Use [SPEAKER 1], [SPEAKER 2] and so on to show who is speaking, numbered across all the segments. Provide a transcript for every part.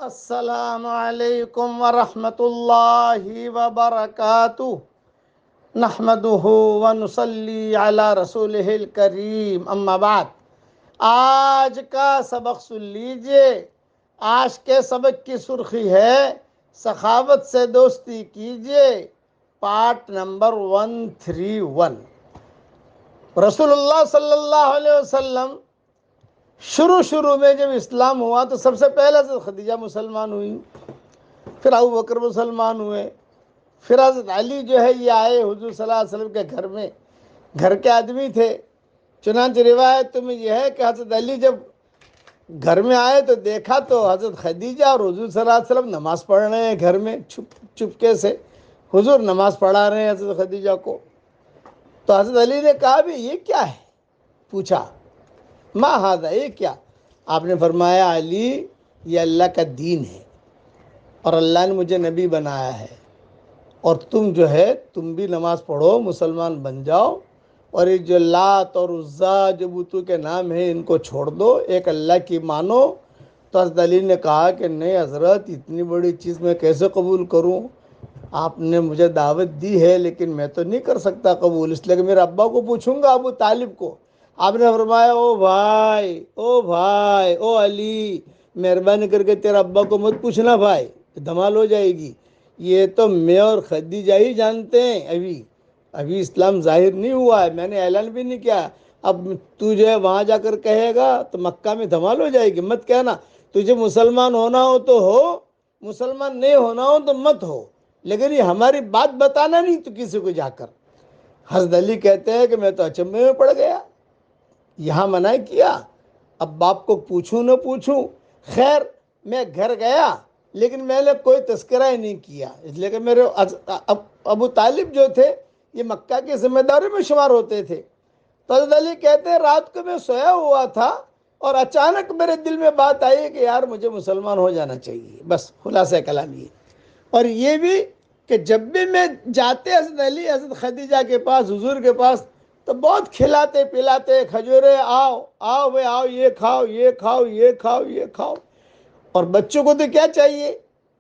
[SPEAKER 1] السلام علیکم ورحمۃ اللہ وبرکاتہ نحمدہ ونصلی علی رسولہ الکریم اما بعد۔ آج کا سبق سن لیجئے۔ آج کے سبق کی سرخی ہے سخاوت سے دوستی کیجئے، پارٹ نمبر 131۔ رسول اللہ صلی اللہ علیہ وسلم شروع میں جب اسلام ہوا تو سب سے پہلے حضرت خدیجہ مسلمان ہوئی، پھر ابو بکر مسلمان ہوئے، پھر حضرت علی جو ہے یہ آئے حضور صلی اللہ علیہ وسلم کے گھر میں، گھر کے آدمی تھے۔ چنانچہ روایت میں یہ ہے کہ حضرت علی جب گھر میں آئے تو دیکھا تو حضرت خدیجہ اور حضور صلی اللہ علیہ وسلم نماز پڑھ رہے ہیں گھر میں چپکے سے۔ حضور نماز پڑھا رہے ہیں حضرت خدیجہ کو۔ تو حضرت علی نے کہا بھی یہ کیا ہے؟ پوچھا ما ھذا، یہ کیا؟ آپ نے فرمایا علی یہ اللہ کا دین ہے اور اللہ نے مجھے نبی بنایا ہے، اور تم جو ہے تم بھی نماز پڑھو، مسلمان بن جاؤ، اور یہ جو لات اور عزا جو بتوں کے نام ہیں ان کو چھوڑ دو، ایک اللہ کی مانو۔ تو حضرت علی نے کہا کہ نہیں حضرت، اتنی بڑی چیز میں کیسے قبول کروں؟ آپ نے مجھے دعوت دی ہے لیکن میں تو نہیں کر سکتا قبول، اس لیے کہ میرے ابا کو پوچھوں گا، ابو طالب کو۔ آپ نے فرمایا او بھائی او علی، مہربانی کر کے تیرا ابا کو مت پوچھنا بھائی، دھمال ہو جائے گی۔ یہ تو میں اور خدیجہ ہی جانتے ہیں، ابھی اسلام ظاہر نہیں ہوا ہے، میں نے اعلان بھی نہیں کیا۔ اب تو جو ہے وہاں جا کر کہے گا تو مکہ میں دھمال ہو جائے گی، مت کہنا۔ تجھے مسلمان ہونا ہو تو ہو، مسلمان نہیں ہونا ہو تو مت ہو، لیکن یہ ہماری بات بتانا نہیں تو کسی کو جا کر۔ حضرت علی کہتے ہیں کہ میں تو اچنبھے میں پڑ گیا، یہاں منع کیا، اب باپ کو پوچھوں نہ پوچھوں۔ خیر میں گھر گیا لیکن میں نے کوئی تذکرہ ہی نہیں کیا، اس لیے کہ میرے ابو طالب جو تھے یہ مکہ کے ذمہ داری میں شمار ہوتے تھے۔ تو حضرت علی کہتے ہیں رات کو میں سویا ہوا تھا اور اچانک میرے دل میں بات آئی کہ یار مجھے مسلمان ہو جانا چاہیے، بس خلاصہ کلام یہ۔ اور یہ بھی کہ جب بھی میں جاتے حضرت علی حضرت خدیجہ کے پاس، حضور کے پاس، تو بہت کھلاتے پلاتے، کھجورے آؤ بھائی آؤ، یہ کھاؤ یہ کھاؤ یہ کھاؤ یہ کھاؤ۔ اور بچوں کو تو کیا چاہیے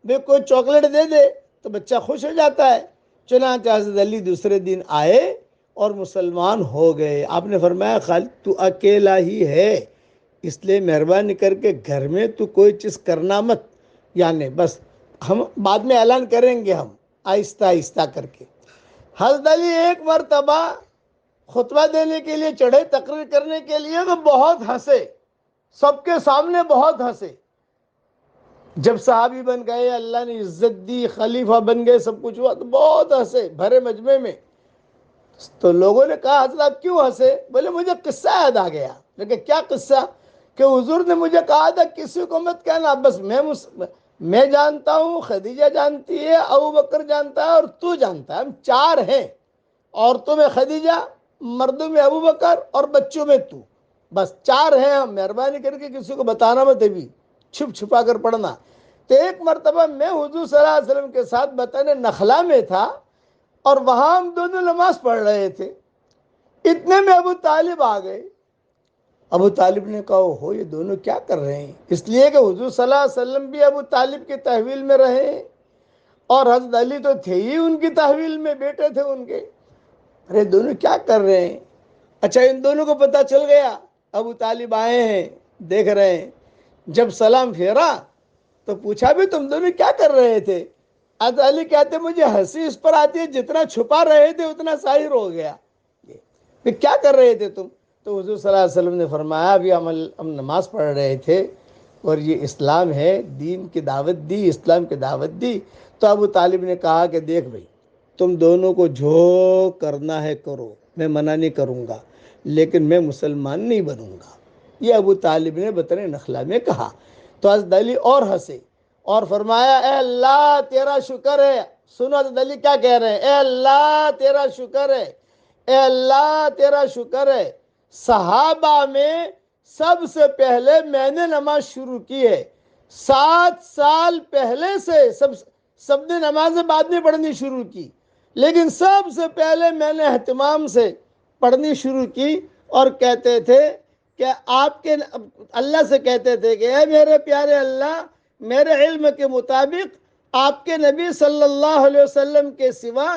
[SPEAKER 1] بھائی، کوئی چاکلیٹ دے دے تو بچہ خوش ہو جاتا ہے۔ چنانچہ حضرت علی دوسرے دن آئے اور مسلمان ہو گئے۔ آپ نے فرمایا خالد تو اکیلا ہی ہے، اس لیے مہربانی کر کے گھر میں تو کوئی چیز کرنا مت، یعنی بس ہم بعد میں اعلان کریں گے، ہم آہستہ آہستہ کر کے۔ حضرت علی ایک مرتبہ خطبہ دینے کے لیے چڑھے، تقریر کرنے کے لیے، تو بہت ہنسے، سب کے سامنے بہت ہنسے۔ جب صحابی بن گئے، اللہ نے عزت دی، خلیفہ بن گئے، سب کچھ ہوا تو بہت ہنسے بھرے مجمع میں۔ تو لوگوں نے کہا حضرت آپ کیوں ہنسے؟ بولے مجھے قصہ یاد آ گیا۔ لیکن کیا قصہ؟ کہ حضور نے مجھے کہا تھا کسی کو مت کہنا، بس میں جانتا ہوں، خدیجہ جانتی ہے، ابو بکر جانتا ہے اور تو جانتا ہے، ہم چار ہیں، عورتوں میں خدیجہ، مردوں میں ابو بکر اور بچوں میں تو، بس چار ہیں ہم، مہربانی کر کے کسی کو بتانا مت، ابھی چھپ چھپا کر پڑھنا۔ تو ایک مرتبہ میں حضور صلی اللہ علیہ وسلم کے ساتھ بطن نخلا میں تھا اور وہاں ہم دونوں نماز پڑھ رہے تھے، اتنے میں ابو طالب آ گئے۔ ابو طالب نے کہا ہو یہ دونوں کیا کر رہے ہیں؟ اس لیے کہ حضور صلی اللہ علیہ وسلم بھی ابو طالب کی تحویل میں رہے اور حضرت علی تو تھے ہی ان کی تحویل میں، بیٹے تھے ان کے۔ ارے دونوں کیا کر رہے ہیں؟ اچھا ان دونوں کو پتہ چل گیا، ابو طالب آئے ہیں، دیکھ رہے ہیں۔ جب سلام پھیرا تو پوچھا بھی تم دونوں کیا کر رہے تھے؟ حضرت علی کہتے مجھے ہنسی اس پر آتی ہے، جتنا چھپا رہے تھے اتنا ظاہر ہو گیا۔ پھر کیا کر رہے تھے تم؟ تو حضور صلی اللہ علیہ وسلم نے فرمایا ابھی ہم نماز پڑھ رہے تھے اور یہ اسلام ہے، دین کی دعوت دی، اسلام کی دعوت دی۔ تو ابو طالب نے کہا کہ دیکھ بھائی تم دونوں کو جو کرنا ہے کرو، میں منع نہیں کروں گا، لیکن میں مسلمان نہیں بنوں گا، یہ ابو طالب نے بطن نخلا میں کہا۔ تو حضرت علی اور ہنسے اور فرمایا اے اللہ تیرا شکر ہے، سنو حضرت علی کیا کہہ رہے ہیں، اے اللہ تیرا شکر ہے، اے اللہ تیرا شکر ہے، صحابہ میں سب سے پہلے میں نے نماز شروع کی ہے، 7 سال پہلے سے سب نے نمازیں بعد میں پڑھنی شروع کی، لیکن سب سے پہلے میں نے اہتمام سے پڑھنی شروع کی، اور کہتے تھے کہ آپ کے اللہ سے کہتے تھے کہ اے میرے پیارے اللہ، میرے علم کے مطابق آپ کے نبی صلی اللہ علیہ وسلم کے سوا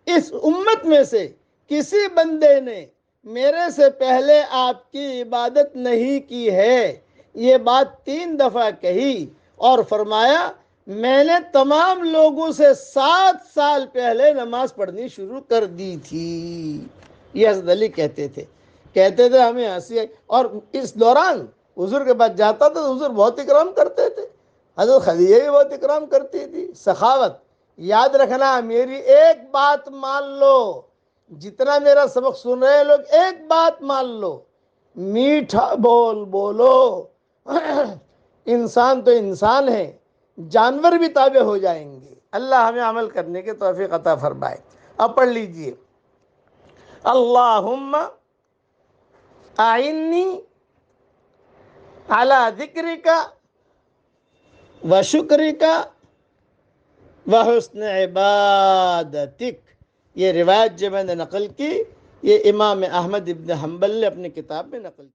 [SPEAKER 1] اس امت میں سے کسی بندے نے میرے سے پہلے آپ کی عبادت نہیں کی ہے۔ یہ بات 3 دفعہ کہی اور فرمایا میں نے تمام لوگوں سے 7 سال پہلے نماز پڑھنی شروع کر دی تھی۔ یہ حضرت علی کہتے تھے ہمیں ہنسی آئی، اور اس دوران حضور کے پاس جاتا تھا تو حضور بہت اکرام کرتے تھے، حضرت خدیجہ بھی بہت اکرام کرتی تھی۔ سخاوت، یاد رکھنا میری ایک بات مان لو، جتنا میرا سبق سن رہے لوگ ایک بات مان لو، میٹھا بول بولو۔ انسان تو انسان ہے، جانور بھی تابع ہو جائیں گے۔ اللہ ہمیں عمل کرنے کے توفیق عطا فرمائے۔ اب پڑھ لیجئے، اللہم اعنی علی ذکرک و شکرک و حسن عبادتک۔ یہ روایت جو میں نے نقل کی، یہ امام احمد ابن حنبل نے اپنی کتاب میں نقل کی۔